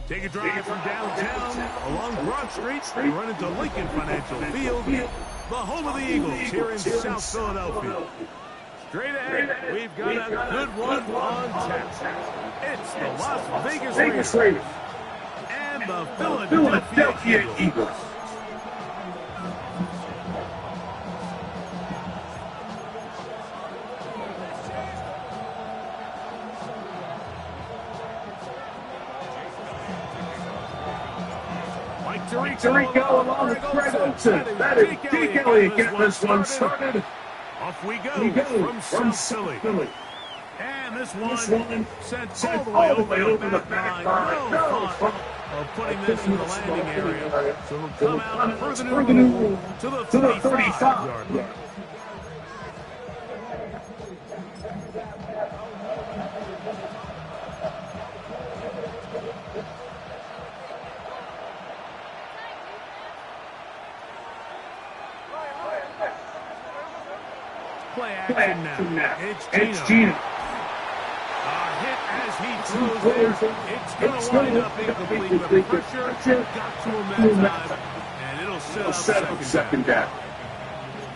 Take a drive from downtown along Broad Street and run into Lincoln Financial Field, the home of the Eagles here in South Philadelphia. Straight ahead, we've got a good one on tap. It's the Las Vegas Raiders and the Philadelphia Eagles. Tarico along with Greg Olsen. That is Jake Elliott getting this one started. Off we go from South Philly. And this one sent all the way over the back line. No thought of putting this in the landing area. So it'll come out further to the 35-yard line. Play action now. It's Gino. Hit as he throws there. It's going to wind up incomplete with pressure. Got to him that time. And it'll set up second down.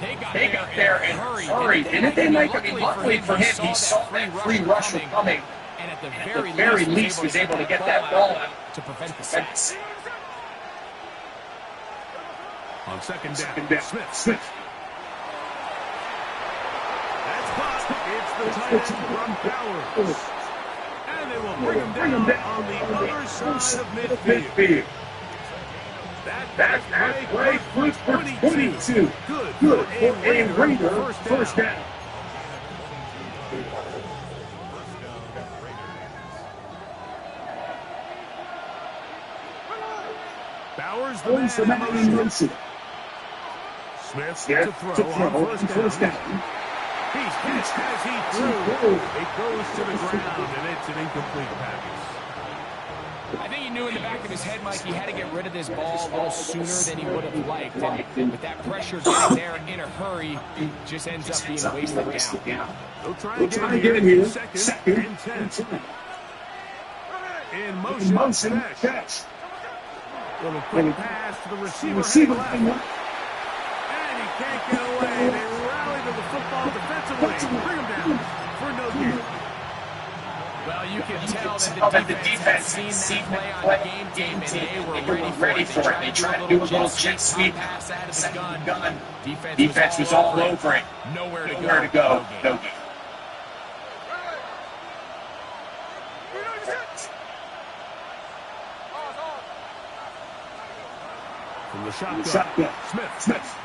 They got there and hurried. And if they make it, luckily for him, he saw that free rush coming. And at the very least was able to get that ball out to prevent the sack. On second down, Smith. It's the tight end from Bowers. And they will bring him down on the other side of midfield. That play for 22. Good for a Raider first down. Bowers the man in motion. Smith to throw on first down. He's hit as he threw. It goes to the ground, and it's an incomplete pass. I think he knew in the back of his head, Mike, he had to get rid of this ball a little sooner than he would have liked. And with that pressure getting there in a hurry, it just ends up being wasted down. They'll try and get in here. Second and 10. In motion, catch. Little quick pass to the receiver. And he can't get away. They rally to the football defensively. Bring him down for no gain. Well, you can tell that the defense seen that play on the game and they were ready for it. They tried to do a little jet sweep pass out of the gun. Defense was all over it. Nowhere to go. No gain. From the shotgun, Smith.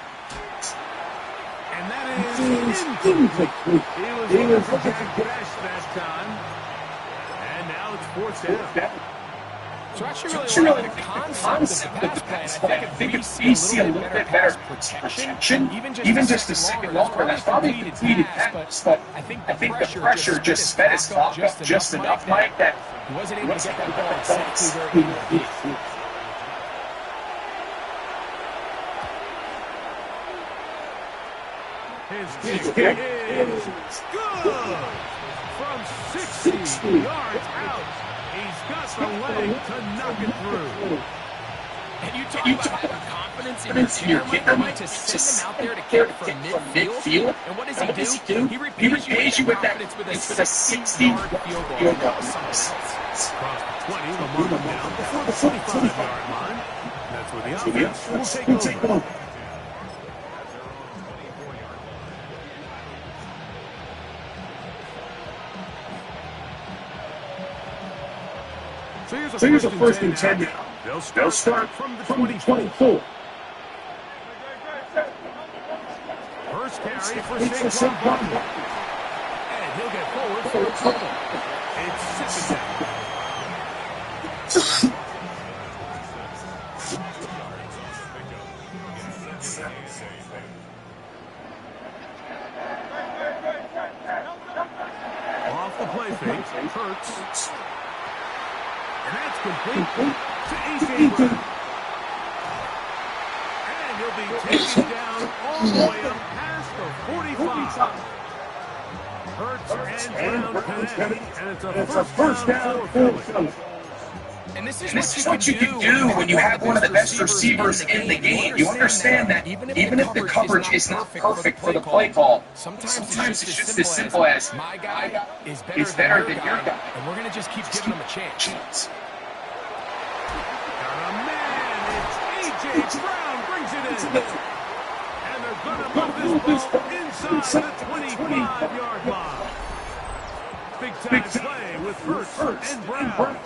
And that is incomplete. He was looking for Jack Dash that time. And now it's fourth down. So I actually really like the concept of the pass play. I think if we see a little bit better protection, even just a second longer, that's probably a completed pass. But I think the pressure just sped his clock up just enough, Mike, that he wasn't able to get that ball exactly where he needed to be. His kick is good from 60 yards out. He's got the leg to knock it through. And you talk about confidence in your kicker, Mike, to send him out there to kick from midfield. And what does he do? He repays you with that. It's with a 60-yard field goal. Across the 20, the mark down before the 25-yard line. That's where the offense will take over. So here's a first and 10 now. They'll start from the 24. First carry for Saquon. And he'll get forward for a touchdown. It's second down. Off the play fake, Hurts. And that's complete to A.J. Brown. And he'll be taken down all the way up past the 45. Hurts and Brown connect, and it's a first down for Philly. And this is what you can do when you have one of the best receivers in the game. You understand that even if the coverage is not perfect for the play call, sometimes it's just as simple as my guy is better than your guy. And we're going to just keep giving him a chance. A.J. Brown brings it in. And they're going to move this ball inside the 25-yard line. Big-time play with Hurts and Brown.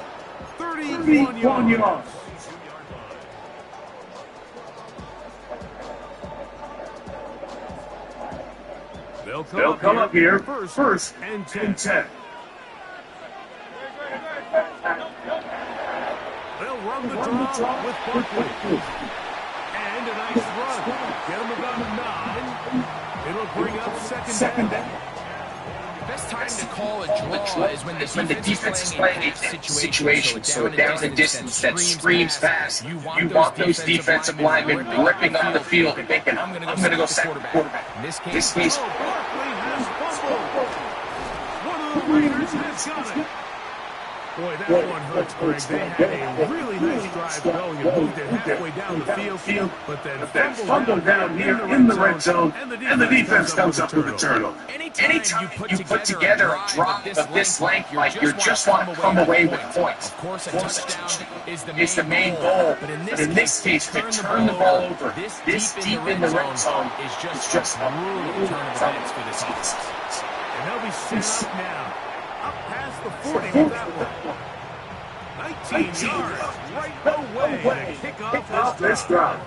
31 yards. They'll come up here first and 10. They'll run the draw with Barkley. And a nice run. Get him about 9. It'll bring up second down. The best time to call a draw is when the defense is playing a situation, so down the distance that screams fast. You want those defensive linemen ripping up the field and thinking, I'm going to go sack the quarterback. In this case, Barkley has fumbled. One of the Raiders has got it. Boy, that one hurts, Greg. They had a really nice drive going and moved it halfway down the field, but then fumbled down here in the red zone, and the defense comes up with a turnover. Anytime you put together a drop of this length, like you just want to come away with points. Of course, a touchdown is the main goal, but in this case, to turn the ball over this deep in the red zone is just a brutal turn of events for this offense. And they'll be set up now. Up past the 40 with that one. 19 yards right away to kick off this drive.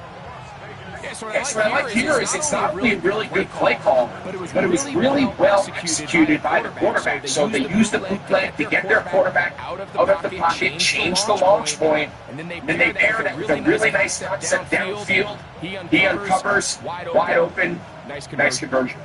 Yes, what I like here is it's not only a really good play call, but it was really well executed by the quarterback. So they used the bootleg to get their quarterback out of the pocket, change the launch point, and then they pair that with a really nice concept downfield. He uncovers, wide open, nice conversion.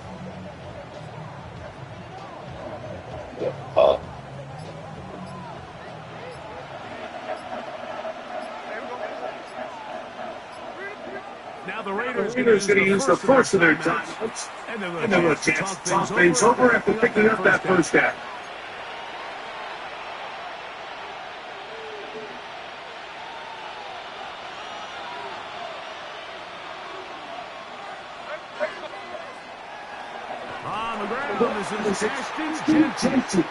Now the Raiders going to use the first of their timeouts, and they're going to talk things over after picking up that first down. On the ground, this is Ashton Jensen.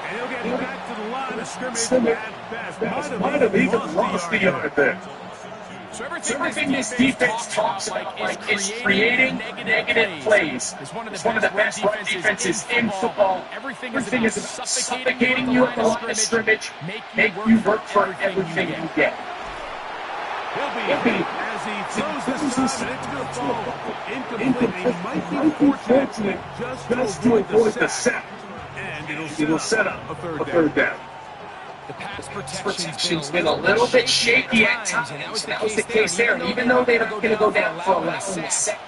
And he'll get back to the line of scrimmage at best. Might have even lost the yard there. So everything this defense talks about is creating negative plays. It's one of the best run defenses in football. Everything is about suffocating you at the line of scrimmage, make you work for everything you get. He'll be as he throws this time, and it's going to fall incomplete. He might be fortunate just to avoid the sack. And it'll set up a third down. The pass protection's been a little bit shaky at times, and that was the case there. And even though they're not going to go down for allowing the sack,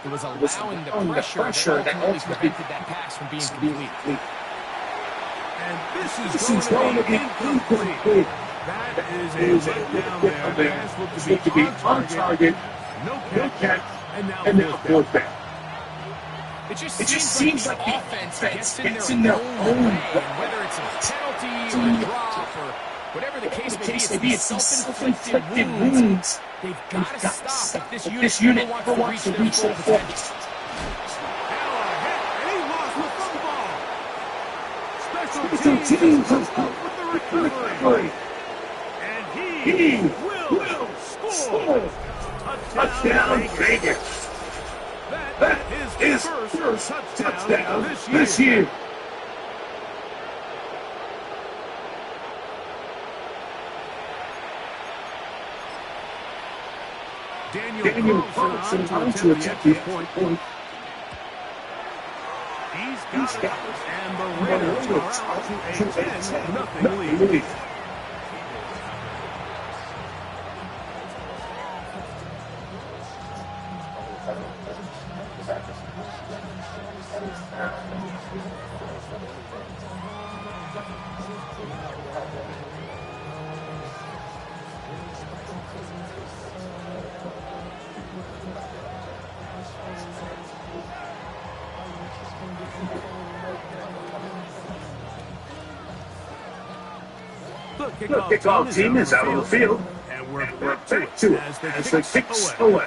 it was allowing the pressure that ultimately prevented that pass from being complete. And this is going to be incomplete. That is a letdown there. Pass looked to be on target. No catch, and now fourth down. It just seems like the offense gets in their own way, whether it's a penalty or a drop or whatever the case may be, it's these self-inflicted wounds. They've got to stop if this unit ever wants to reach their full potential. And he lost the football. Special teams is up with the recovery. And he will score. Touchdown, Vegas. That is his first touchdown this year. Daniel Carlson on to attempt the point. He's got it, and the Raiders are out to a 10-0 lead. kickoff team is out on the field. And we're Back back to to it it as they kicks away.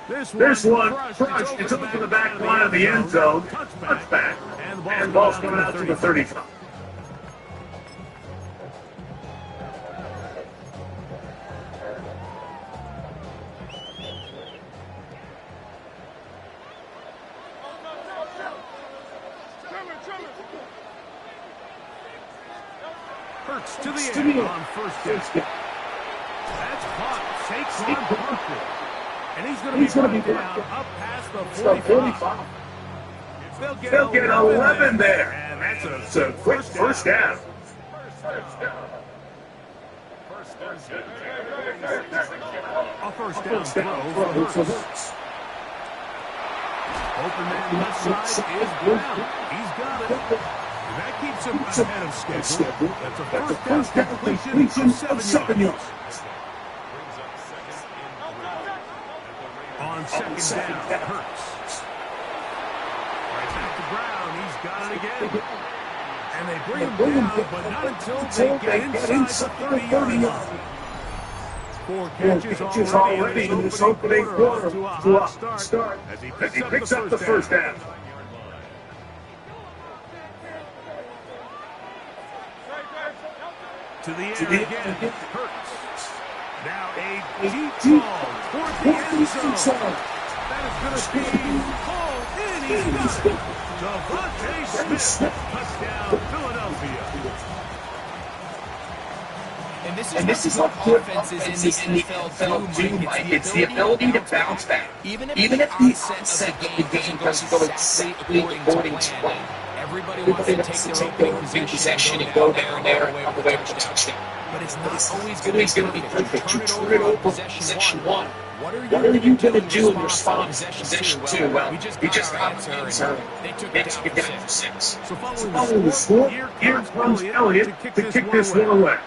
This one, crushed. It's over the back line of the end zone. Touchback. And the ball's coming out to the 35. Hurts to the air on first down. That's caught. Saquon Barkley. And he's going to be down up past the 45. They'll get 11 there. And that's a quick first down. A first down throw for Hurts. Open man left side is Brown. He's got it. And that keeps him ahead of schedule. That's a first down completion of 7 yards. On second down, Hurts. Right back to Brown. He's got it again. And they bring him down, but not until they get inside the 30-yard line. 4 catches already in this opening quarter to a hot start as he picks up the first down. To the air again, Hurts. Now a deep ball toward the end zone. That is going to be pulled in. He's got it. Devontae Smith, touchdown, Philadelphia. And this is what good offenses in the NFL do, Mike. It's the ability to bounce back. Even if the onset of the game doesn't go exactly according to plan. Everybody wants to take their opening possession and go down there and come away with a touchdown. But it's not always going to be perfect. You turn it over possession 1. What are you going to do in response to possession 2? Well, we just got the answer. They took it down to 6. So following the score, here comes Elliott to kick this one away.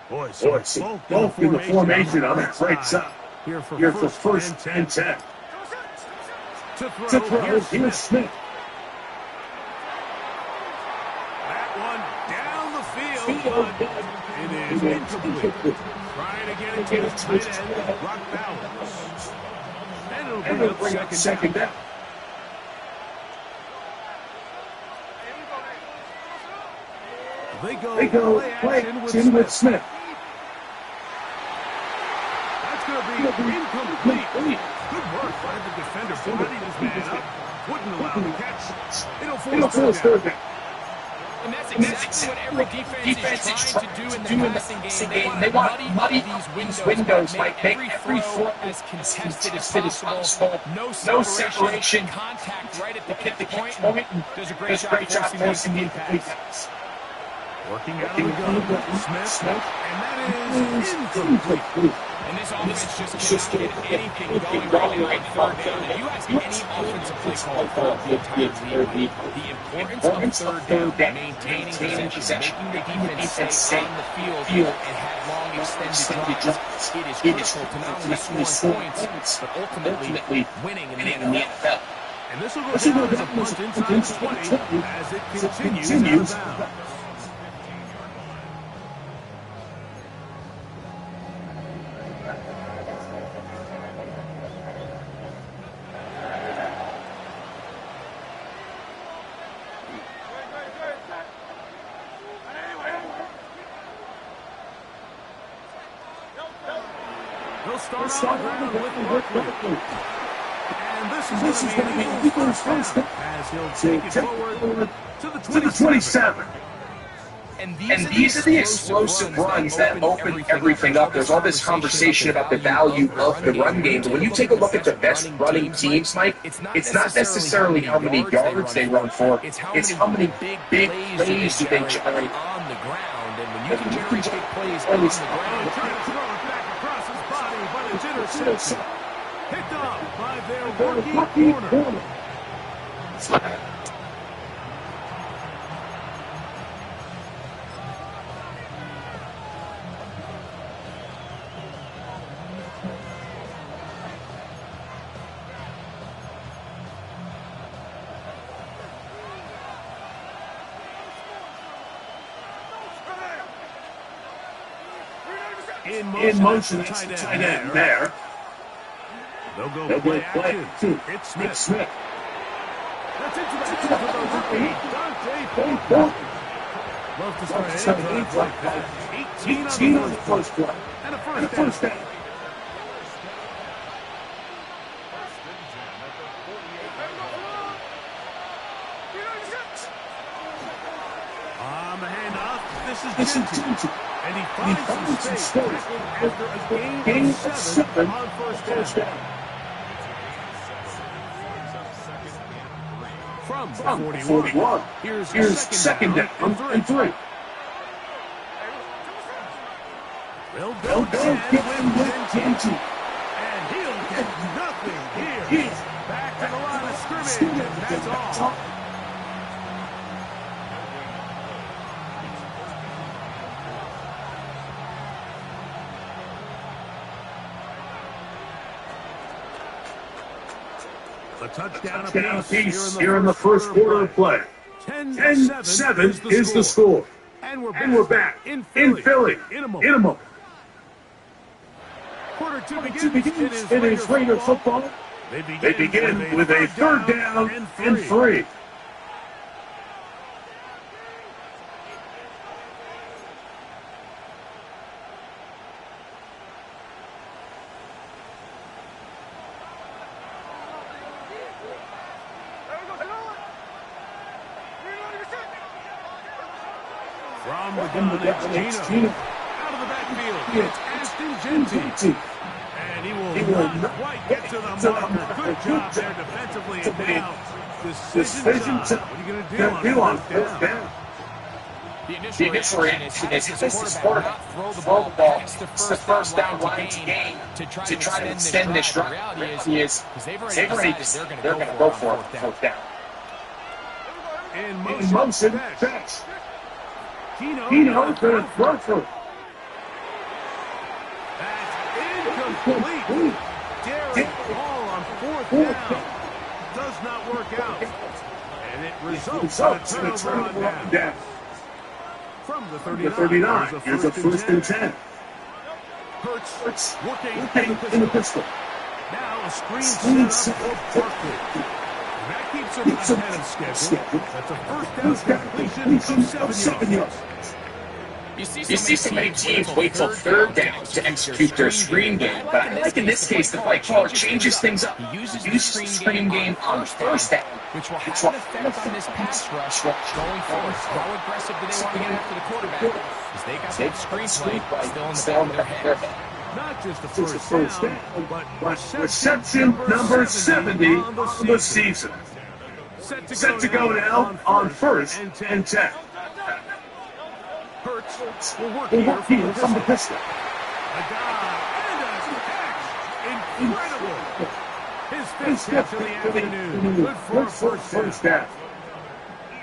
Boy, both in the formation on that right side. Here for first and 10. To throw, here's Smith. That one down the field, but it is incomplete. Trying to get it to his tight end, Brock Bowers. And it'll bring up second down. They go play action with Smith. That's going to be incomplete. Good work by the defender. Bodied his man up. Wouldn't allow the catch. It'll force third down. And that's exactly what every defense is trying to do in the passing game. They want to muddy these windows, make every throw as contested as possible. No separation, contact right at the kick point. Does a great job forcing the incomplete pass. Working out of the gun, Smith, and that is incomplete. And this offense just can't get anything going right third down. If you ask any offensive play caller throughout the entire league, the importance of third down, maintaining possession, making the defense stay on the field and have long extended drives, it is critical to not only scoring points, but ultimately winning in the NFL. And this will go down as a punt inside the 20 as it continues out of bounds. He'll start on the ground with Barkley. And this is going to be Eagles' first as he'll take it forward to the 27. And these are the explosive runs that open everything up. There's all this conversation about the value of the run game, but when you take a look at the best running teams, Mike, it's not necessarily how many yards they run for, it's how many big plays do they generate on the ground. And when you can generate big plays on the ground, Trying to throw it back across his body, but it's intercepted. Picked off by their rookie corner. In motion, it's tight end there. They'll go Play action. two. It's Smith. Smith. That's into the hands of the rookie, Dante Ball. Love to start any drive like that. 18 on the first play. And a first down. On the handoff, this is Genty. And he finds some space after a gain of 7 on first down. From 41. Here's second down and 3. They'll go again with Genty. And he'll get nothing here. Back to the line of scrimmage, and that's all. A touchdown apiece here in the first quarter of play. 10-7 is the score. And we're back in Philly. In a moment. Quarter two begins. It is Raider football. They begin with a third down and 3. From the gun, it's Gino. Out of the backfield, it's Ashton Genty. And he will not quite get to the marker. Good job there defensively. And now, decision time. What are you going to do on first down? The initial reaction is this quarterback throw the ball. It's the first down line to gain to try to extend this drive. The reality is they've already decided they're going to go for it fourth down. In motion, catch. Kino going to throw through. That's incomplete. Daring ball on fourth down. Does not work out. And it results in a turnover on down. From the 39, here's a first and 10. Hurts working in the pistol. Now a screen set up for Barkley. That keeps him ahead of schedule. That's a first down completion of 7 yards. You see so many teams wait till third down to execute their screen game, but I like in this case the play caller changes things up. He uses the screen game on first down, which will have an effect on this pass rush going forward. How aggressive do they want to get after the quarterback? Because they got that screen play still in the back of their head. Not just the first down, but reception number 70 on the season. Set to go now on first and 10. Hurts will work here from the pistol. A dive and a catch. Incredible. His fifth catch of the afternoon. Good for a first down.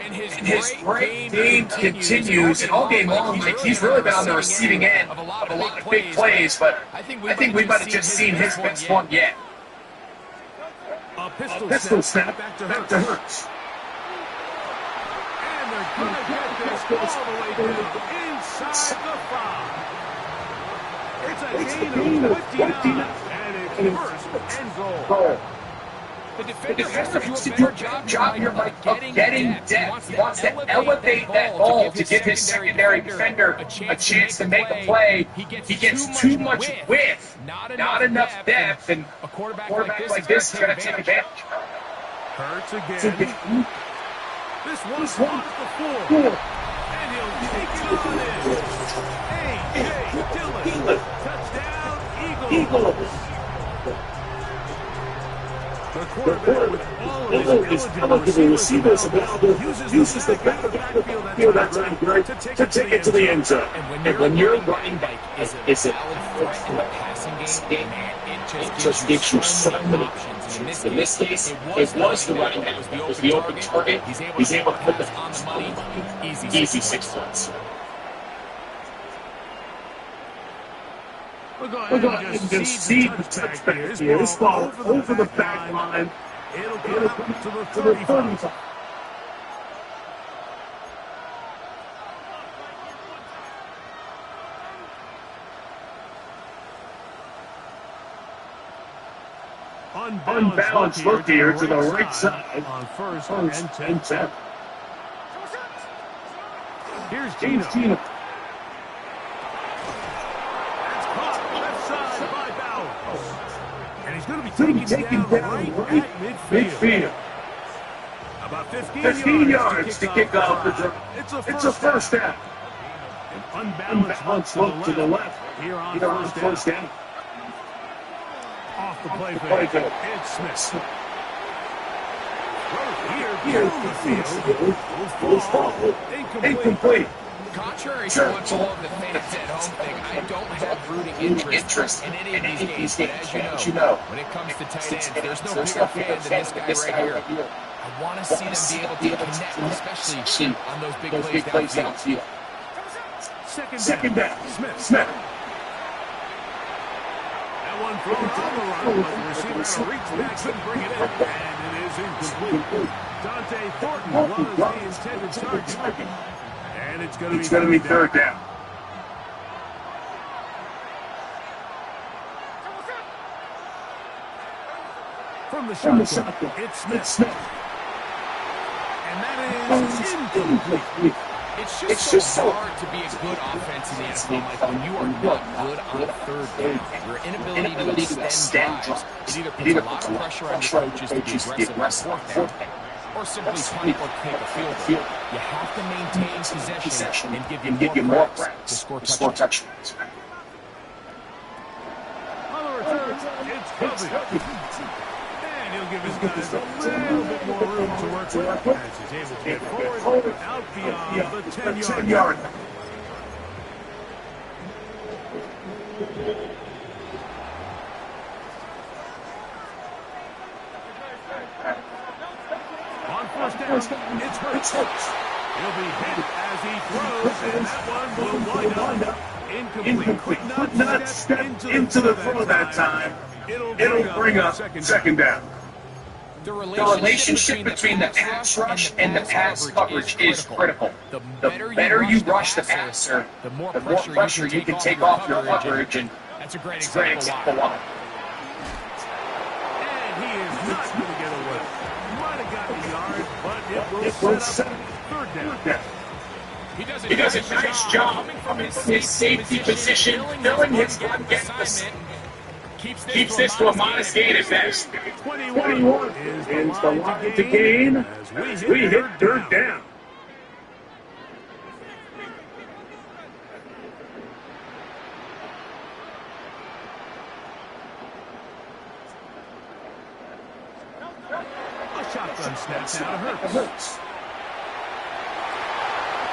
And his great game continues, and all game long, like he's really been on the receiving end of a lot of big plays, but I think we might have just seen his best one yet. A pistol snap back to Hurts. And they're going to get this all the way down inside the 5. It's a gain of 59, and it's first and goal. The defender has to do a better job here by getting depth. He wants to elevate that ball to give his secondary defender a chance to make a play. He gets too much width, not enough depth, and a quarterback like this is going to take advantage. Hurts again. This one's off the floor. And he'll taking on it. A.J. Dillon. Touchdown, Eagles. The quarterback with all of his eligible receivers available uses the backfield that time to take it to the end zone. And when you're running back is a valid threat in the passing game, it just gives you so many options. In this case, it was the running back that was the open target. He's able to put the pass on the money. Easy 6 points. We'll go ahead and just seed the touchback here. This ball over the back line. It'll come to the 35. Unbalanced look here to the right side on first and 10. Here's Gino. Going to be taken down right at midfield. About 15 yards to kick off the drive. It's a first down. An unbalanced look to the left here on first down. Off the play fake. It's Smith. Here down the field. Incomplete. Contrary to what all of the fans at home think, I don't have rooting interest in any of these games. But as you know, when it comes to tight ends, there's no bigger fan than this guy right here. I want to see them be able to connect, especially on those big plays downfield. Second down. Smith. That one thrown on the run, but the receiver had to reach back, couldn't bring it in, and it is incomplete. Dante Thornton was the intended target. And it's going to be third down. From the shotgun, it's Smith. And that is incomplete. It's just so hard to be a good offense in the NFL, Mike, when you are not good on third down. Your inability to extend drives, it either puts a lot of pressure on your coaches to be aggressive on fourth down, or simply punt or kick a field goal. You have to maintain possession and give you more practice to score touchdowns. On the return, it's Covey. And he'll give his guys a little bit more room to work with as he's able to get forward out beyond the 10-yard line. On first down, it's Hurts. He'll be hit as he throws, and that one will wind up incomplete. Could not step into the throw that time. It'll bring up second down. The relationship between the pass rush and the pass coverage is critical. The better you rush the passer, the more pressure you can take off your coverage, and that's a great example why. And he is not going to get away. Might have gotten a yard, but it will set up third down. He does a nice job from his safety position, filling his run assignment. Keeps this to a modest gain at best. 21 is the line to gain as we hit third down. A shotgun snap now to Hurts.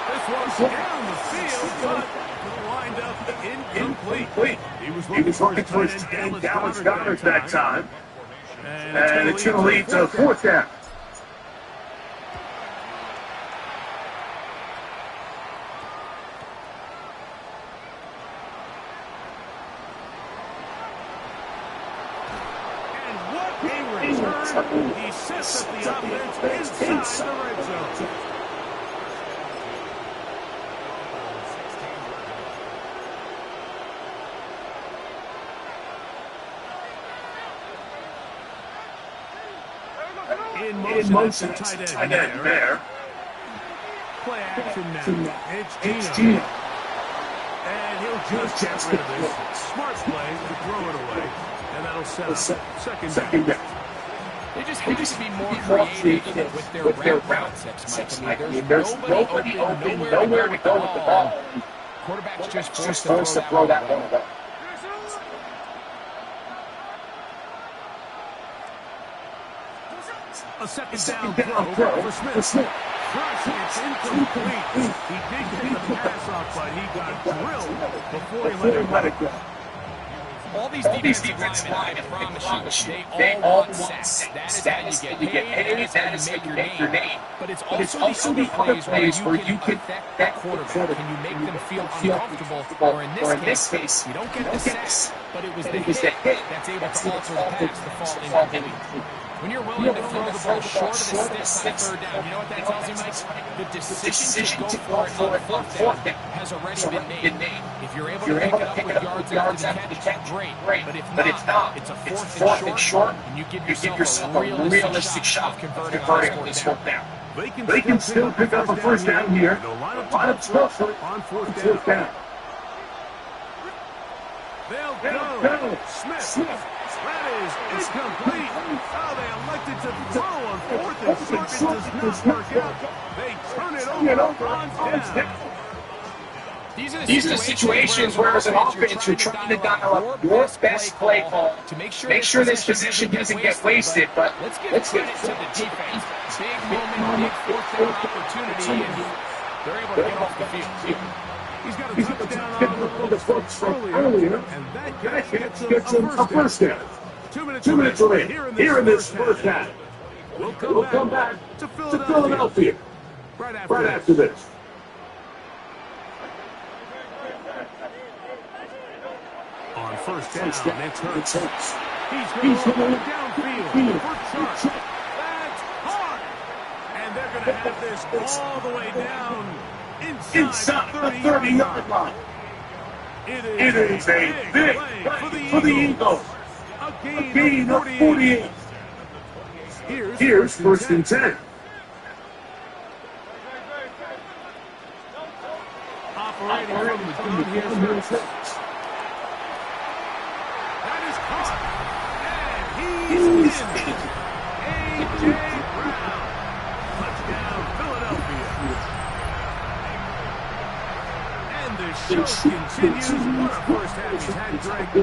This one's down the field, but will wind up incomplete. He was looking for his Dallas Goddard that time. And it's going to lead to fourth down. And what a return. He sets up the offense inside the red zone. In motion, tight end there. Play action now. It's Gino. And he'll just get rid of this. Smart play to throw it away. And that'll set up second down. They just have to be more creative with their route concepts, Mike. I mean, there's nobody open, nowhere to go with the ball. Quarterback's just forced to throw that one away. A second down throw for Smith. Crush, it's incomplete. He did get the pass off, but he got drilled before he let it go. All these defensive linemen, I promise you, they all want sacks. That is how you get paid. That is how you make your name. But it's also the other plays where you can affect that quarterback. Can you make them feel uncomfortable? Or in this case, you don't get the sacks, but it was the hit that's able to alter the pass to fall incomplete. When you're willing to throw the ball short of the sticks on third down, you know what that tells you, Mike? The decision to go for it on fourth down has already been made. If you're able to pick it up with yards after the catch, great. But if not, it's a fourth and short, and you give yourself a realistic shot of converting on this fourth down. They can still pick up a first down here. Line up 12 on fourth down. They'll go. Smith. That is incomplete. Oh, they elected to throw on fourth and short. It does not work out. They turn it over on down. These are the situations where, as an offense, you're trying to dial up your best play call to make sure this position doesn't get wasted. But let's get to the defense. Big moment, big fourth down opportunity, and they're able to get off the field. He's got a touchdown on the books from earlier, and that gets him a first down. 2 minutes away here in this first half. We'll come back to Philadelphia right after this. On first down, it's Hurts. He's going downfield for Chark. That's hard. And they're going to have this all the way down inside the 30-yard line. It is a big play for the Eagles. A gain of 48. Here's first and 10. Operating from the gun, here's Hurts. That is caught. And he's in. A.J. Brown. Touchdown, Philadelphia. And the show continues. What a first half he's had, Greg. A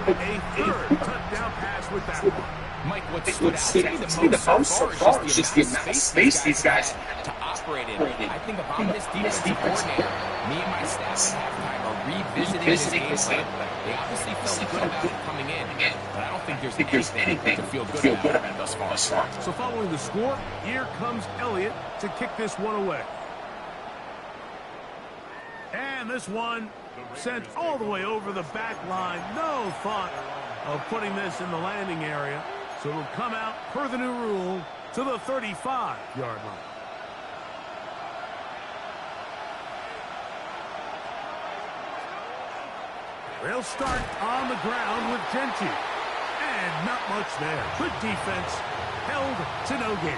third touchdown pass with that one. Mike, what stood out to me the most so far is just the amount of space these guys have to operate in. I think if I'm this defensive coordinator, me and my staff at halftime are revisiting this game plan. They obviously felt good about it coming in, but I don't think there's anything to feel good about it thus far. So following the score, here comes Elliott to kick this one away. And this one sent all the way over the back line. No thought of putting this in the landing area. So it'll come out, per the new rule, to the 35-yard line. They'll start on the ground with Gentry. And not much there. Good defense, held to no gain.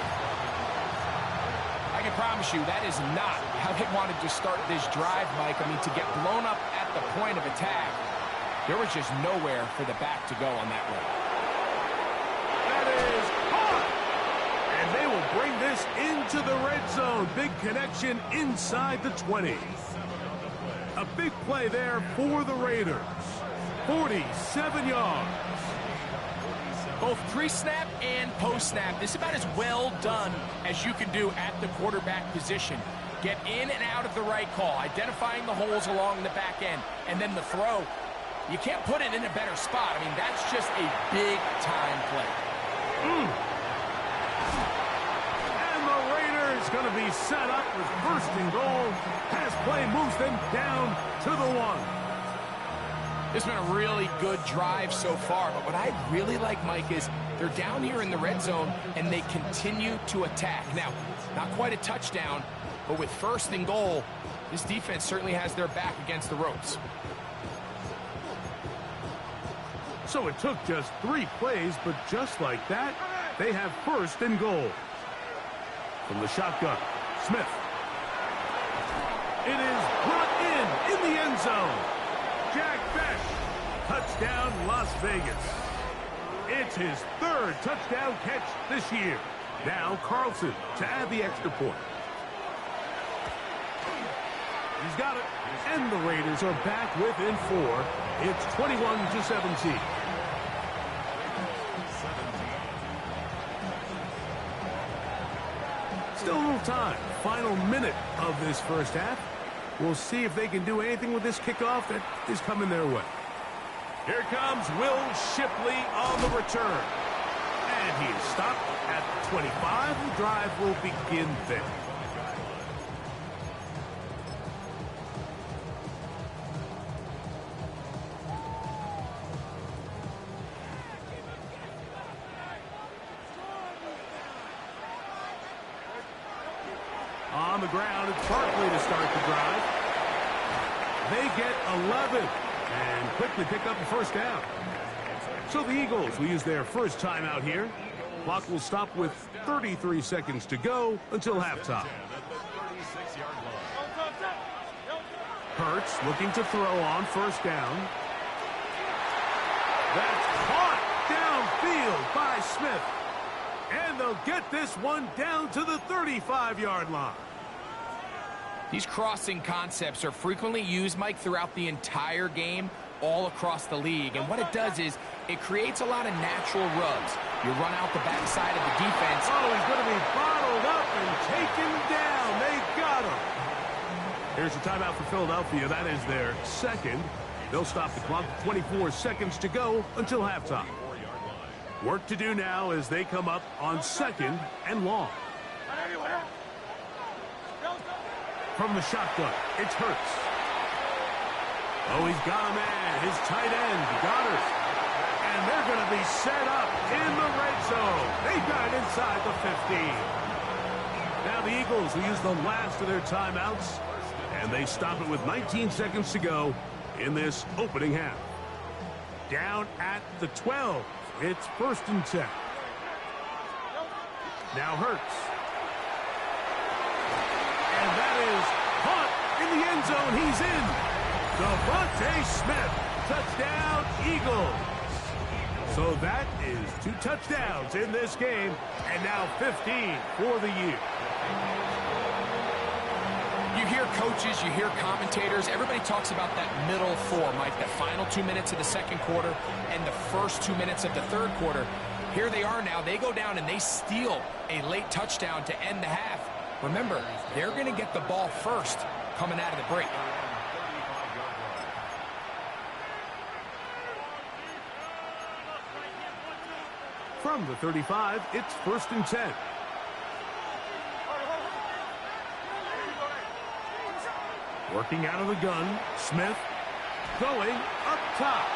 I can promise you that is not how they wanted to start this drive, Mike. I mean, to get blown up at the point of attack, there was just nowhere for the back to go on that run. That is caught. And they will bring this into the red zone. Big connection inside the 20. A big play there for the Raiders. 47 yards. Both pre-snap and post-snap, this is about as well done as you can do at the quarterback position. Get in and out of the right call, identifying the holes along the back end, and then the throw. You can't put it in a better spot. I mean, that's just a big-time play. And the Raiders going to be set up with first and goal as play moves them down to the 1. This has been a really good drive so far, but what I really like, Mike, is they're down here in the red zone, and they continue to attack. Now, not quite a touchdown, but with first and goal, this defense certainly has their back against the ropes. So it took just 3 plays, but just like that, they have first and goal. From the shotgun, Smith. It is brought in the end zone. Jack Besh, touchdown Las Vegas. It's his third touchdown catch this year. Now Carlson to add the extra point. He's got it. And the Raiders are back within 4. It's 21-17. Still a little time. Final minute of this first half. We'll see if they can do anything with this kickoff that is coming their way. Here comes Will Shipley on the return. And he is stopped at the 25. The drive will begin there. On the ground, it's Barkley to start the drive. They get 11 and quickly pick up the first down. So the Eagles will use their first timeout here. Clock will stop with 33 seconds to go until halftime. Hurts looking to throw on first down. That's caught downfield by Smith. And they'll get this one down to the 35-yard line. These crossing concepts are frequently used, Mike, throughout the entire game, all across the league. And what it does is it creates a lot of natural rubs. You run out the backside of the defense. Oh, he's going to be bottled up and taken down. They got him. Here's a timeout for Philadelphia. That is their second. They'll stop the clock. 24 seconds to go until halftime. Work to do now as they come up on second and long. From the shotgun, it's Hurts. Oh, he's got a man. His tight end, Goddard. And they're going to be set up in the red zone. They've got it inside the 15. Now the Eagles will use the last of their timeouts, and they stop it with 19 seconds to go in this opening half. Down at the 12. It's 1st and 10. Now Hurts. And that is caught in the end zone. He's in. Devontae Smith. Touchdown, Eagles. So that is 2 touchdowns in this game. And now 15 for the year. You hear coaches, you hear commentators, everybody talks about that middle 4, Mike, the final 2 minutes of the second quarter and the first 2 minutes of the third quarter. Here they are now. They go down and they steal a late touchdown to end the half. Remember, they're going to get the ball first coming out of the break. From the 35, it's 1st and 10. Working out of the gun, Smith going up top.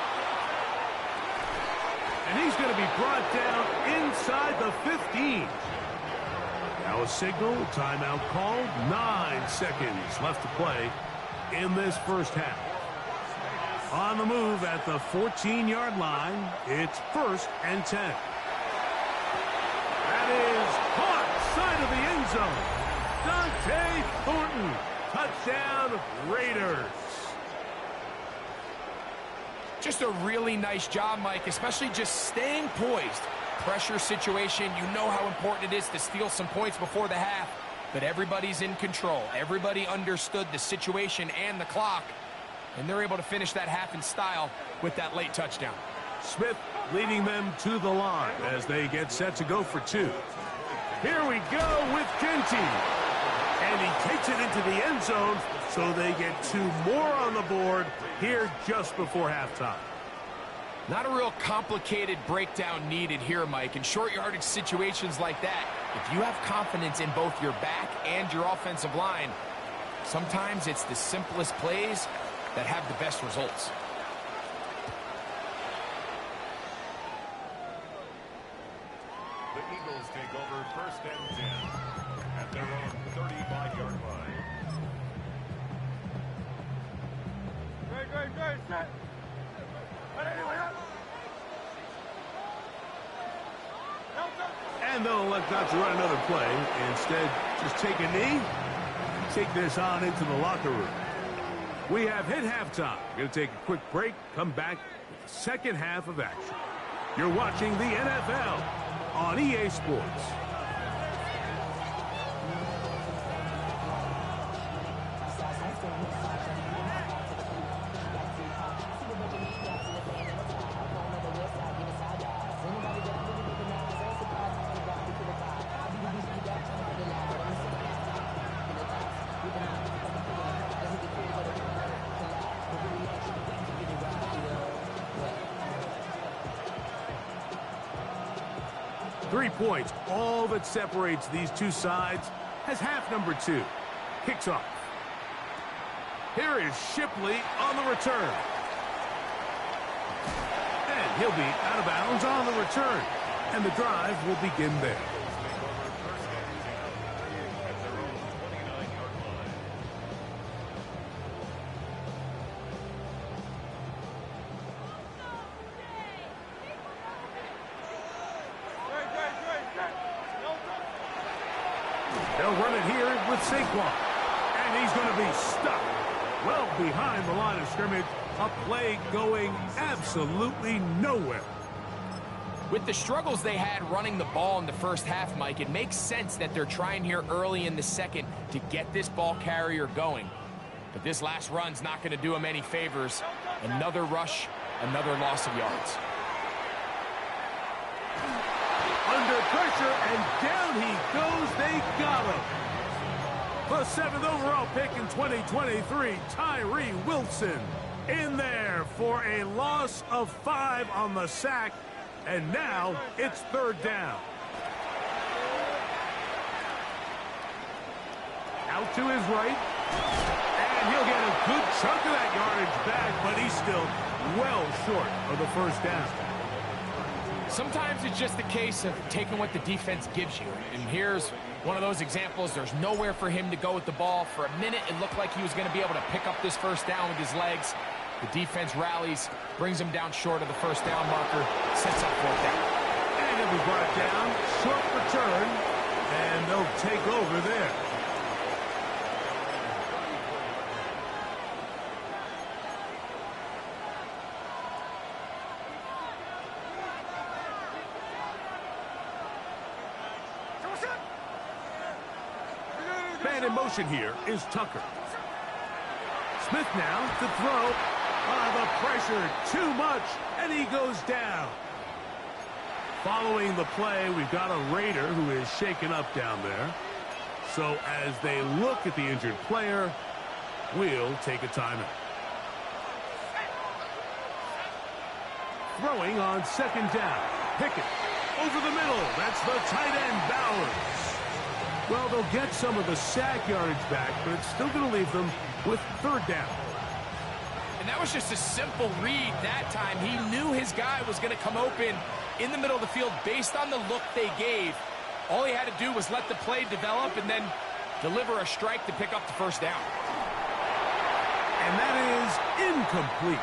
And he's going to be brought down inside the 15. Now a signal, timeout called, 9 seconds left to play in this first half. On the move at the 14-yard line, it's 1st and 10. That is caught side of the end zone. Dante Thornton, touchdown Raiders. Just a really nice job, Mike, especially just staying poised. Pressure situation, you know how important it is to steal some points before the half, but everybody's in control. Everybody understood the situation and the clock, and they're able to finish that half in style with that late touchdown. Smith leading them to the line as they get set to go for 2. Here we go with Genty. And he takes it into the end zone, so they get 2 more on the board here just before halftime. Not a real complicated breakdown needed here, Mike. In short yardage situations like that, if you have confidence in both your back and your offensive line, sometimes it's the simplest plays that have the best results. The Eagles take over 1st and 10 at their own 35-yard line. Great, set. And they'll elect not to run another play. Instead, just take a knee, take this on into the locker room. We have hit halftime. We're going to take a quick break, come back with the second half of action. You're watching the NFL on EA Sports. Points, all that separates these two sides, has half number 2. Kicks off. Here is Shipley on the return. And he'll be out of bounds on the return. And the drive will begin there. They'll run it here with Saquon. And he's going to be stuck well behind the line of scrimmage. A play going absolutely nowhere. With the struggles they had running the ball in the first half, Mike, it makes sense that they're trying here early in the second to get this ball carrier going. But this last run's not going to do him any favors. Another rush, another loss of yards. Under pressure, and down he goes. They got him. The 7th overall pick in 2023, Tyree Wilson, in there for a loss of 5 on the sack, and now it's 3rd down. Out to his right, and he'll get a good chunk of that yardage back, but he's still well short of the 1st down. Sometimes it's just a case of taking what the defense gives you. And here's one of those examples. There's nowhere for him to go with the ball. For a minute, it looked like he was going to be able to pick up this 1st down with his legs. The defense rallies, brings him down short of the 1st down marker, sets up 4th down. And he'll be brought down, short return, and they'll take over there. Man in motion here is Tucker. Smith now to throw. The pressure, too much, and he goes down. Following the play, we've got a Raider who is shaken up down there. So as they look at the injured player, we'll take a timeout. Throwing on 2nd down. Pickett over the middle. That's the tight end, Bowers. Well, they'll get some of the sack yardage back, but it's still going to leave them with 3rd down. And that was just a simple read that time. He knew his guy was going to come open in the middle of the field based on the look they gave. All he had to do was let the play develop and then deliver a strike to pick up the 1st down. And that is incomplete.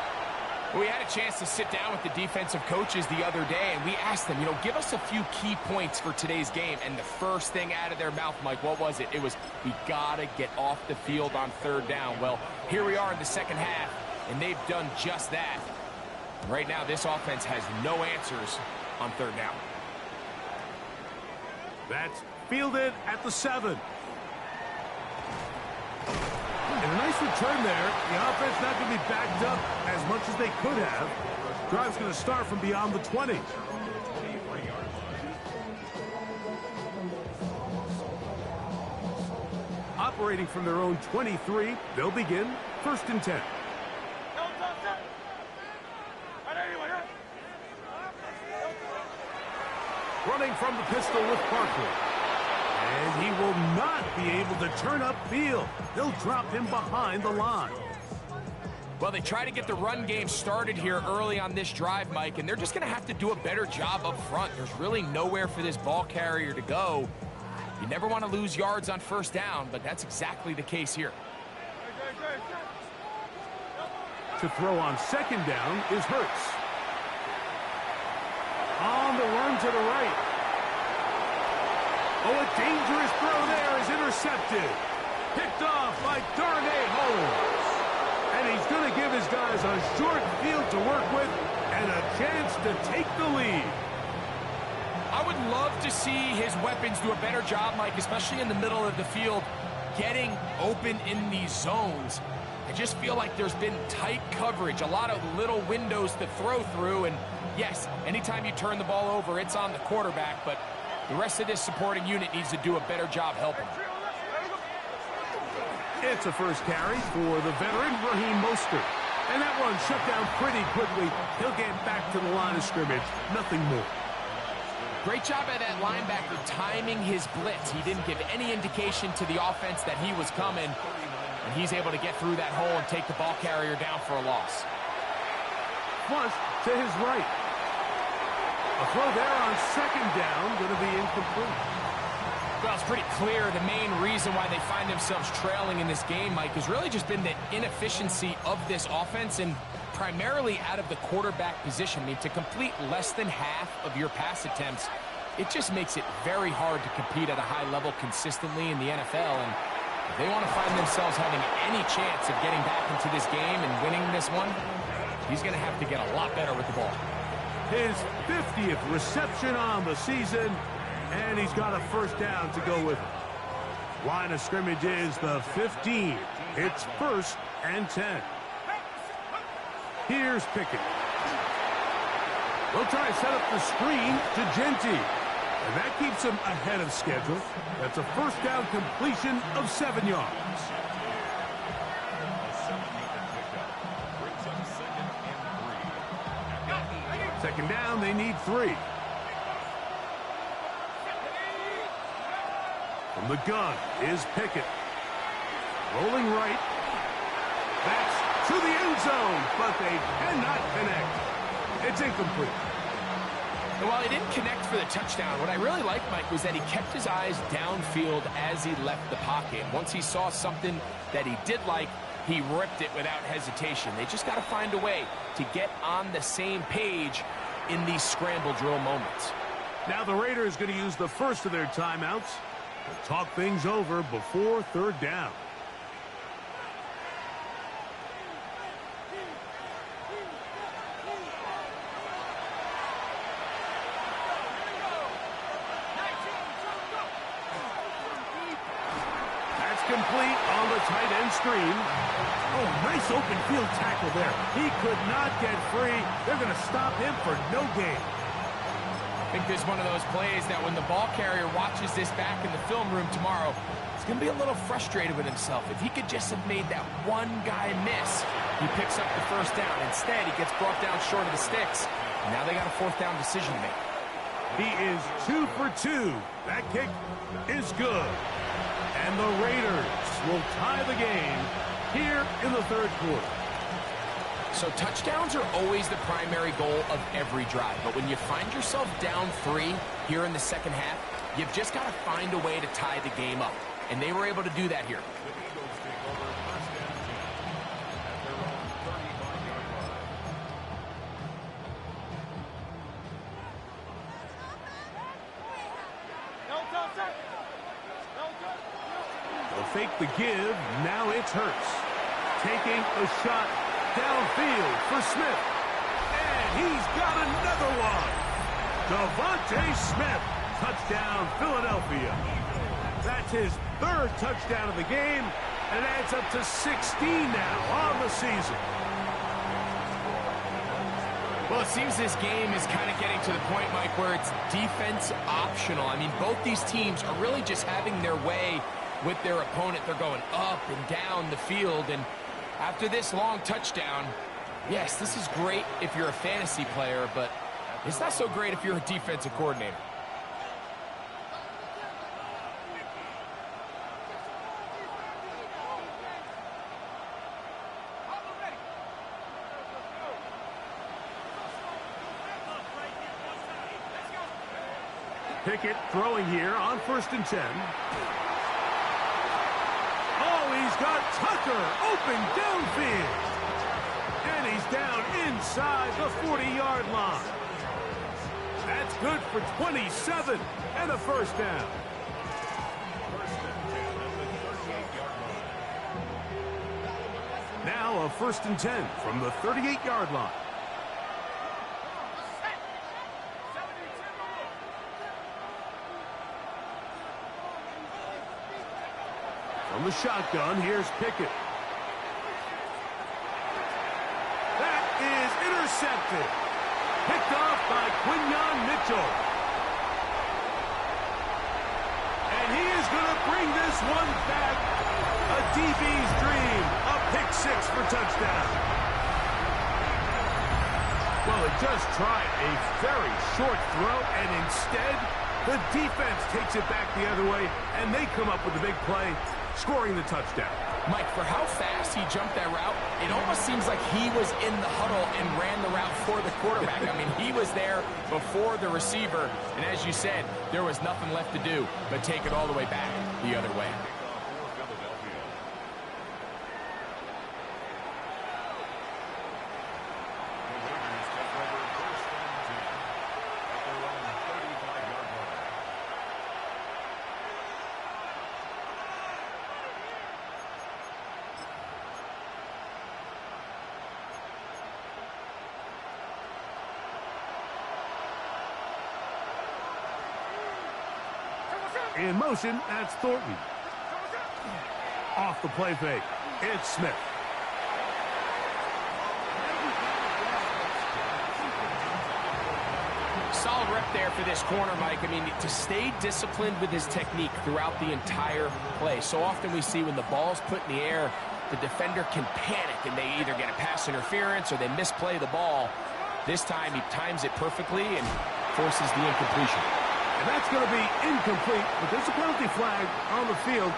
We had a chance to sit down with the defensive coaches the other day, and we asked them, give us a few key points for today's game. And the first thing out of their mouth, Mike, what was it? It was, we got to get off the field on 3rd down. Well, here we are in the 2nd half, and they've done just that. Right now, this offense has no answers on 3rd down. That's fielded at the 7. And a nice return there. The offense not going to be backed up as much as they could have. Drive's going to start from beyond the 20. Operating from their own 23, they'll begin 1st and 10. Running from the pistol with Parker. And he will not be able to turn upfield. They'll drop him behind the line. Well, they try to get the run game started here early on this drive, Mike, and they're just going to have to do a better job up front. There's really nowhere for this ball carrier to go. You never want to lose yards on 1st down, but that's exactly the case here. To throw on 2nd down is Hurts. On the run to the right. Oh, a dangerous throw there is intercepted. Picked off by Darnay Holmes. And And he's going to give his guys a short field to work with and a chance to take the lead. I would love to see his weapons do a better job, Mike, especially in the middle of the field, getting open in these zones. I just feel like there's been tight coverage, a lot of little windows to throw through, and yes, anytime you turn the ball over, it's on the quarterback, but the rest of this supporting unit needs to do a better job helping. It's a first carry for the veteran, Raheem Mostert. And that one shut down pretty quickly. He'll get back to the line of scrimmage. Nothing more. Great job by that linebacker timing his blitz. He didn't give any indication to the offense that he was coming, and he's able to get through that hole and take the ball carrier down for a loss. Flush to his right. A throw there on second down, going to be incomplete. Well, it's pretty clear the main reason why they find themselves trailing in this game, Mike, has really just been the inefficiency of this offense and primarily out of the quarterback position. I mean, to complete less than half of your pass attempts, it just makes it very hard to compete at a high level consistently in the NFL. And if they want to find themselves having any chance of getting back into this game and winning this one, he's going to have to get a lot better with the ball. His 50th reception on the season, and he's got a first down to go with it. Line of scrimmage is the 15. It's 1st and 10. Here's Pickett. We'll try to set up the screen to Genty. And that keeps him ahead of schedule. That's a first down completion of 7 yards. Second down, they need 3. From the gun is Pickett. Rolling right. That's to the end zone, but they cannot connect. It's incomplete. And while he didn't connect for the touchdown, what I really liked, Mike, was that he kept his eyes downfield as he left the pocket. Once he saw something that he did like, he ripped it without hesitation. They just got to find a way to get on the same page in these scramble drill moments. Now the Raiders going to use the first of their timeouts to talk things over before third down. That's complete on the tight end screen. Oh, nice open field tackle there. He could not get free. They're going to stop him for no gain. I think this is one of those plays that when the ball carrier watches this back in the film room tomorrow, he's going to be a little frustrated with himself. If he could just have made that one guy miss, he picks up the first down. Instead, he gets brought down short of the sticks. And now they got a fourth down decision to make. He is 2 for 2. That kick is good. And the Raiders will tie the game here in the third quarter. So touchdowns are always the primary goal of every drive. But when you find yourself down 3 here in the second half, you've just got to find a way to tie the game up. And they were able to do that here. They'll fake the give. Now it's Hurts. Taking a shot downfield for Smith. And he's got another one. Devontae Smith. Touchdown, Philadelphia. That's his 3rd touchdown of the game. And it adds up to 16 now on the season. Well, it seems this game is kind of getting to the point, Mike, where it's defense optional. I mean, both these teams are really just having their way with their opponent. They're going up and down the field, and after this long touchdown, yes, this is great if you're a fantasy player, but it's not so great if you're a defensive coordinator. Pickett throwing here on 1st and 10. Oh, he's got Tucker open downfield. And he's down inside the 40-yard line. That's good for 27 and a first down. Now a 1st and 10 from the 38-yard line. From the shotgun, here's Pickett. That is intercepted. Picked off by Quinyon Mitchell. And he is going to bring this one back. A DB's dream. A pick 6 for touchdown. Well, they just tried a very short throw, and instead, the defense takes it back the other way, and they come up with a big play, scoring the touchdown. Mike, for how fast he jumped that route, it almost seems like he was in the huddle and ran the route for the quarterback. I mean, he was there before the receiver, and as you said, there was nothing left to do but take it all the way back the other way. In motion, that's Thornton. Off the play fake, it's Smith. Solid rep there for this corner, Mike. I mean, to stay disciplined with his technique throughout the entire play. So often we see when the ball's put in the air, the defender can panic and they either get a pass interference or they misplay the ball. This time he times it perfectly and forces the incompletion. And that's going to be incomplete, but there's a penalty flag on the field.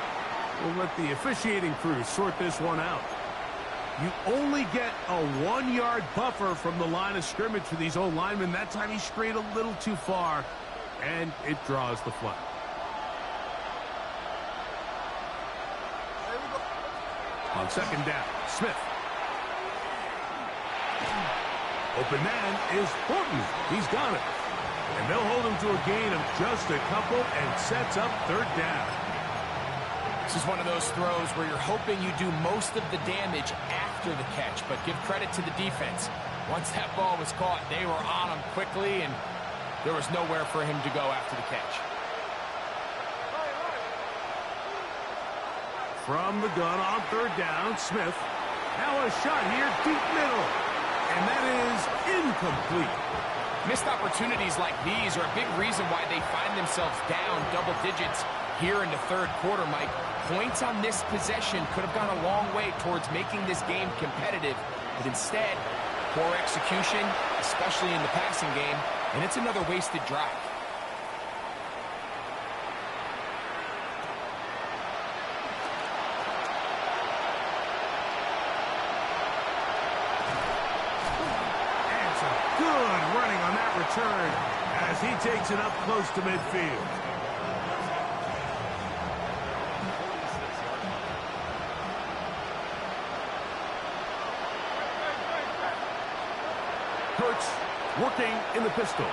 We'll let the officiating crew sort this one out. You only get a 1-yard buffer from the line of scrimmage for these old linemen. That time he strayed a little too far, and it draws the flag. On 2nd down, Smith. Open man is Thornton. He's got it. And they'll hold him to a gain of just a couple and sets up 3rd down. This is one of those throws where you're hoping you do most of the damage after the catch, but give credit to the defense. Once that ball was caught, they were on him quickly, and there was nowhere for him to go after the catch. From the gun on 3rd down, Smith. Now a shot here, deep middle. And that is incomplete. Missed opportunities like these are a big reason why they find themselves down double digits here in the 3rd quarter, Mike. Points on this possession could have gone a long way towards making this game competitive, but instead, poor execution, especially in the passing game, and it's another wasted drive. Return as he takes it up close to midfield. Hurts working in the pistol.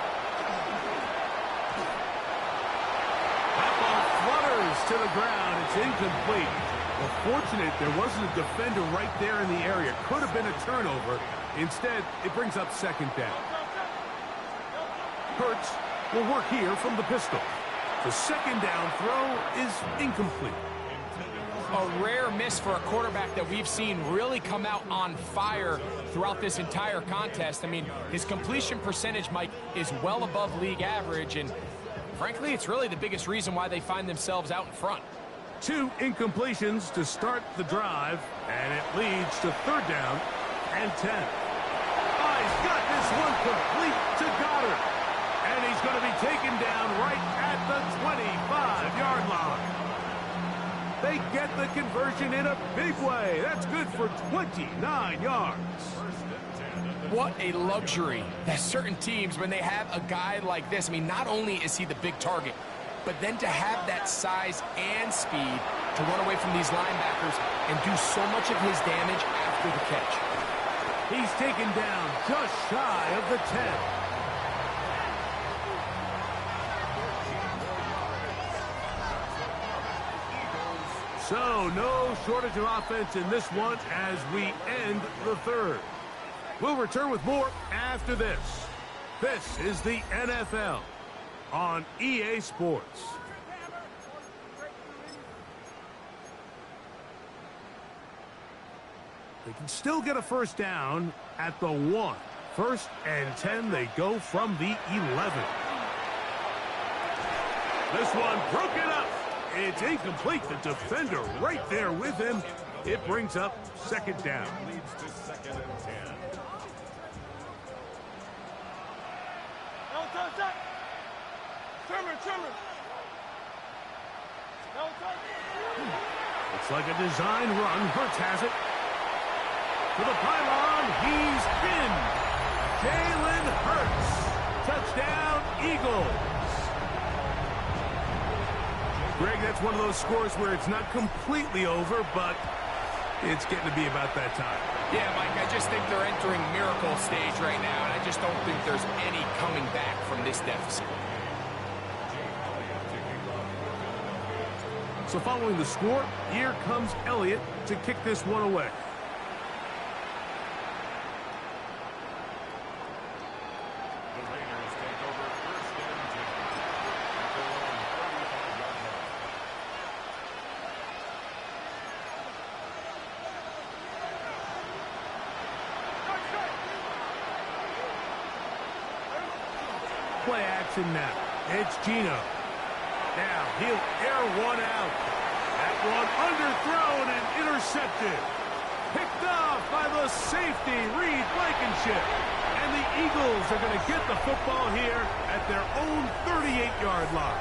That ball flutters to the ground. It's incomplete. Well, fortunate there wasn't a defender right there in the area. Could have been a turnover. Instead, it brings up 2nd down. Hurts will work here from the pistol. The 2nd down throw is incomplete. A rare miss for a quarterback that we've seen really come out on fire throughout this entire contest. I mean, his completion percentage, Mike, is well above league average, and frankly, it's really the biggest reason why they find themselves out in front. 2 incompletions to start the drive, and it leads to 3rd down and 10. Oh, he's got this one complete to Goddard. And he's going to be taken down right at the 25-yard line. They get the conversion in a big way. That's good for 29 yards. What a luxury that certain teams, when they have a guy like this, I mean, not only is he the big target, but then to have that size and speed to run away from these linebackers and do so much of his damage after the catch. He's taken down just shy of the 10. So, no shortage of offense in this one as we end the third. We'll return with more after this. This is the NFL on EA Sports. They can still get a first down at the 1. 1st and 10, they go from the 11. This one broken up. It's incomplete. The defender right there with him. It brings up 2nd down. Leads to 2nd and 10. Looks like a design run. Hurts has it. To the pylon. He's pinned. Jalen Hurts. Touchdown, Eagles. Greg, that's one of those scores where it's not completely over, but it's getting to be about that time. Yeah, Mike, I just think they're entering miracle stage right now, and I just don't think there's any coming back from this deficit. So following the score, here comes Elliott to kick this one away. The Raiders take over 1st and 10. At their own 35-yard line. Play action now. It's Geno. Now he'll air one out. That one underthrown and intercepted. Picked off by the safety, Reed Blankenship. And the Eagles are going to get the football here at their own 38-yard line.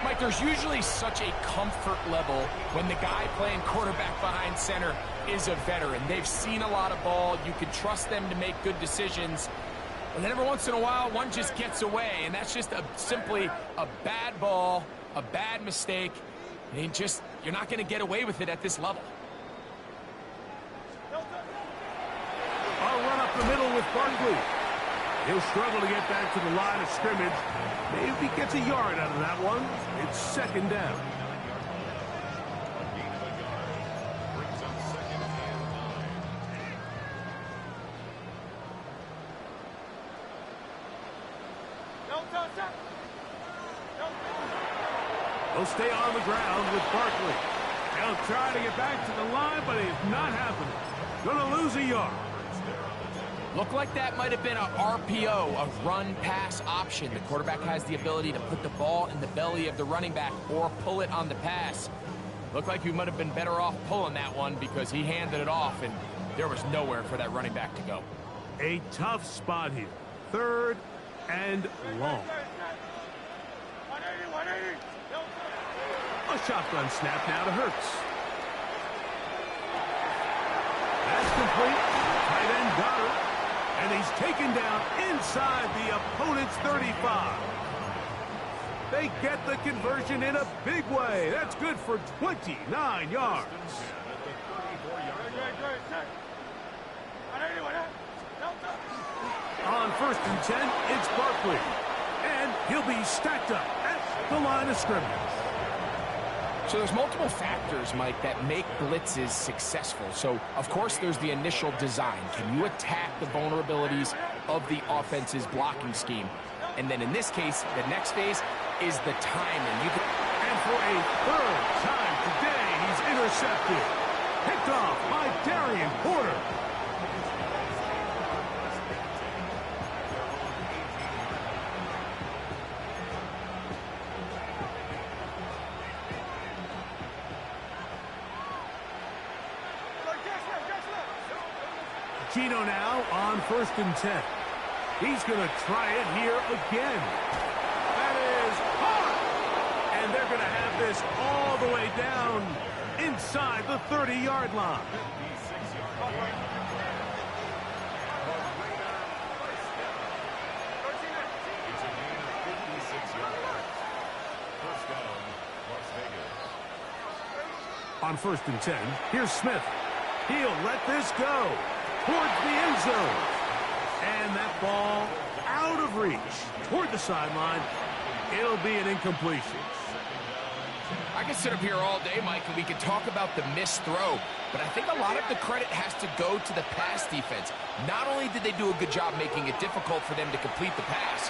Mike, there's usually such a comfort level when the guy playing quarterback behind center is a veteran. They've seen a lot of ball. You can trust them to make good decisions. And then every once in a while, one just gets away, and that's just simply a bad ball, a bad mistake. And you're not going to get away with it at this level. I'll run up the middle with Barkley. He'll struggle to get back to the line of scrimmage. Maybe gets a yard out of that one. It's 2nd down. Gain of a yard. Brings up 2nd and 9. He'll stay on the ground with Barkley. He'll try to get back to the line, but it's not happening. Gonna lose a yard. Looked like that might have been a RPO, a run-pass option. The quarterback has the ability to put the ball in the belly of the running back or pull it on the pass. Looked like he might have been better off pulling that one because he handed it off, and there was nowhere for that running back to go. A tough spot here. 3rd and long. A shotgun snap now to Hurts. That's complete. Tight end got it. And he's taken down inside the opponent's 35. They get the conversion in a big way. That's good for 29 yards. On 1st and 10, it's Barkley. And he'll be stacked up at the line of scrimmage. So there's multiple factors, Mike, that make blitzes successful. So, of course, there's the initial design. Can you attack the vulnerabilities of the offense's blocking scheme? And then in this case, the next phase is the timing. And for a 3rd time today, he's intercepted. Picked off by Darian Porter. Geno now on 1st and 10. He's going to try it here again. That is hard. And they're going to have this all the way down inside the 30-yard line. 56-yard line. It's a gain of 56 yards. 1st down, Las Vegas. On 1st and 10, here's Smith. He'll let this go towards the end zone. And that ball out of reach toward the sideline. It'll be an incompletion. I I could sit up here all day, Mike, and we could talk about the missed throw, but I think a lot of the credit has to go to the pass defense. Not only did they do a good job making it difficult for them to complete the pass,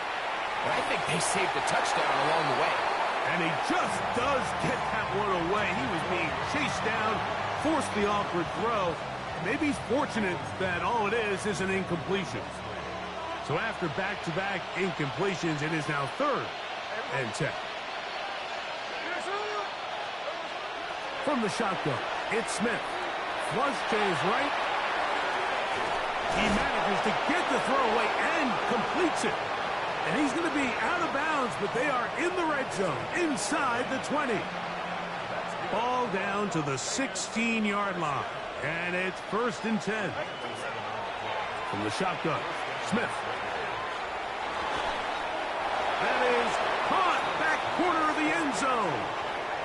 but I think they saved a touchdown along the way. And he just does get that one away. He was being chased down, forced the awkward throw. Maybe he's fortunate that all it is an incompletion. So after back-to-back incompletions, it is now 3rd and 10. From the shotgun, it's Smith. Flush to his right. He manages to get the throw away and completes it. And he's going to be out of bounds, but they are in the red zone, inside the 20. Ball down to the 16-yard line. And it's 1st and 10. From the shotgun, Smith. That is caught back corner of the end zone.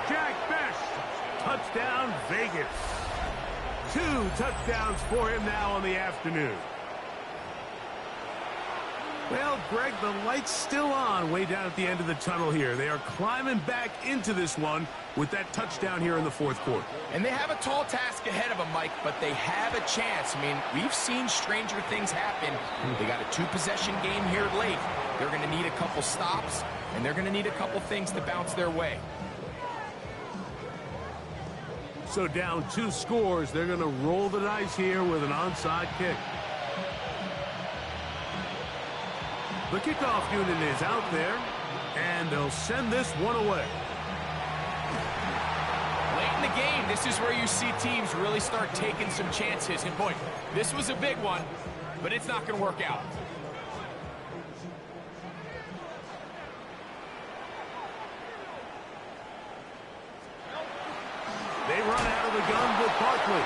Jack Best. Touchdown, Vegas. 2 touchdowns for him now on the afternoon. Well, Greg, the light's still on way down at the end of the tunnel here. They are climbing back into this one with that touchdown here in the 4th quarter. And they have a tall task ahead of them, Mike, but they have a chance. I mean, we've seen stranger things happen. They got a 2-possession game here late. They're going to need a couple stops, and they're going to need a couple things to bounce their way. So down 2 scores, they're going to roll the dice here with an onside kick. The kickoff unit is out there, and they'll send this one away. Late in the game, this is where you see teams really start taking some chances. And boy, this was a big one, but it's not going to work out. They run out of the gun with Barkley.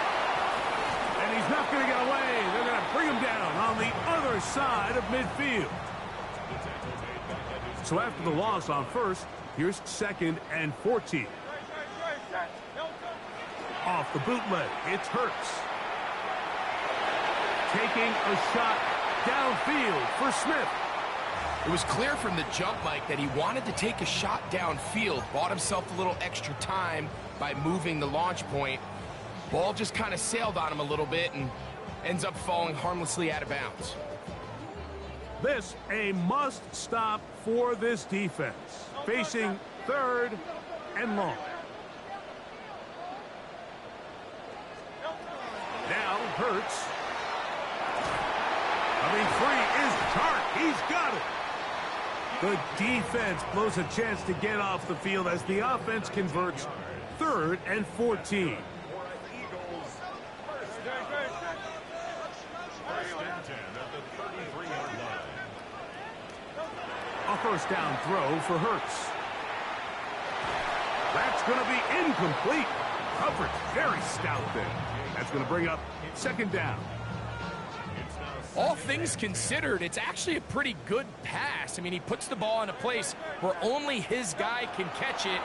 And he's not going to get away. They're going to bring him down on the other side of midfield. So after the loss on 1st, here's 2nd and 14. Off the bootleg, it's Hurts. Taking a shot downfield for Smith. It was clear from the jump, Mike, that he wanted to take a shot downfield, bought himself a little extra time by moving the launch point. Ball just kind of sailed on him a little bit and ends up falling harmlessly out of bounds. This a must stop for this defense. Facing 3rd and long. Now Hurts. Coming free is Tart. He's got it. The defense blows a chance to get off the field as the offense converts 3rd and 14. A 1st down throw for Hurts. That's going to be incomplete. Coverage very stout there. That's going to bring up 2nd down. All things considered, it's actually a pretty good pass. I mean, he puts the ball in a place where only his guy can catch it.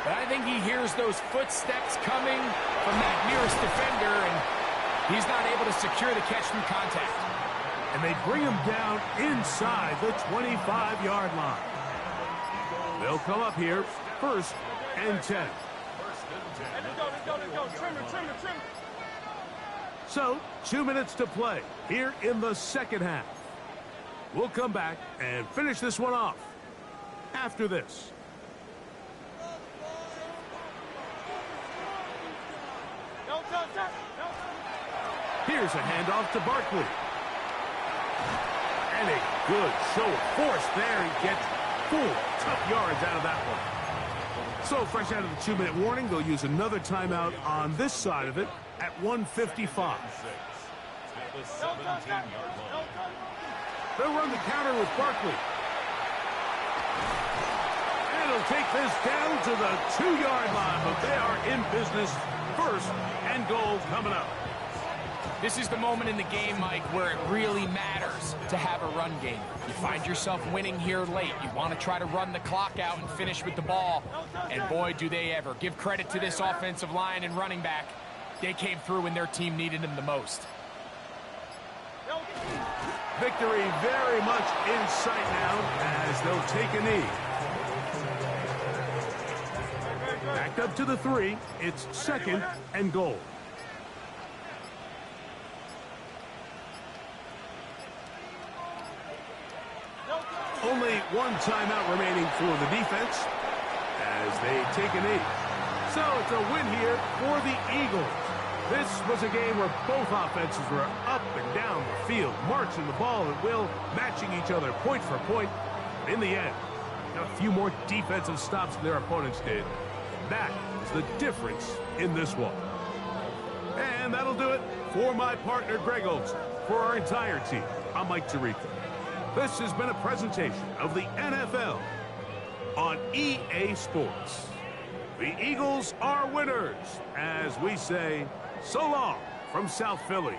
But I think he hears those footsteps coming from that nearest defender, and he's not able to secure the catch through contact. And they bring him down inside the 25-yard line. They'll come up here 1st and 10. So, 2 minutes to play here in the 2nd half. We'll come back and finish this one off after this. Here's a handoff to Barkley. And a good show of force there. He gets 4 tough yards out of that one. So fresh out of the 2-minute warning, they'll use another timeout on this side of it at 1:55. They'll run the counter with Barkley. And he'll take this down to the 2-yard line, but they are in business. 1st and goal coming up. This is the moment in the game, Mike, where it really matters to have a run game. You find yourself winning here late. You want to try to run the clock out and finish with the ball. And boy, do they ever. Give credit to this offensive line and running back. They came through when their team needed them the most. Victory very much in sight now as they'll take a knee. Backed up drive to the 3. It's 2nd and goal. Only one timeout remaining for the defense as they take a knee. So it's a win here for the Eagles. This was a game where both offenses were up and down the field, marching the ball at will, matching each other point for point. In the end, a few more defensive stops than their opponents did. That is the difference in this one. And that'll do it for my partner, Greg Olson. For our entire team, I'm Mike Tirico. This has been a presentation of the NFL on EA Sports. The Eagles are winners, as we say, so long from South Philly.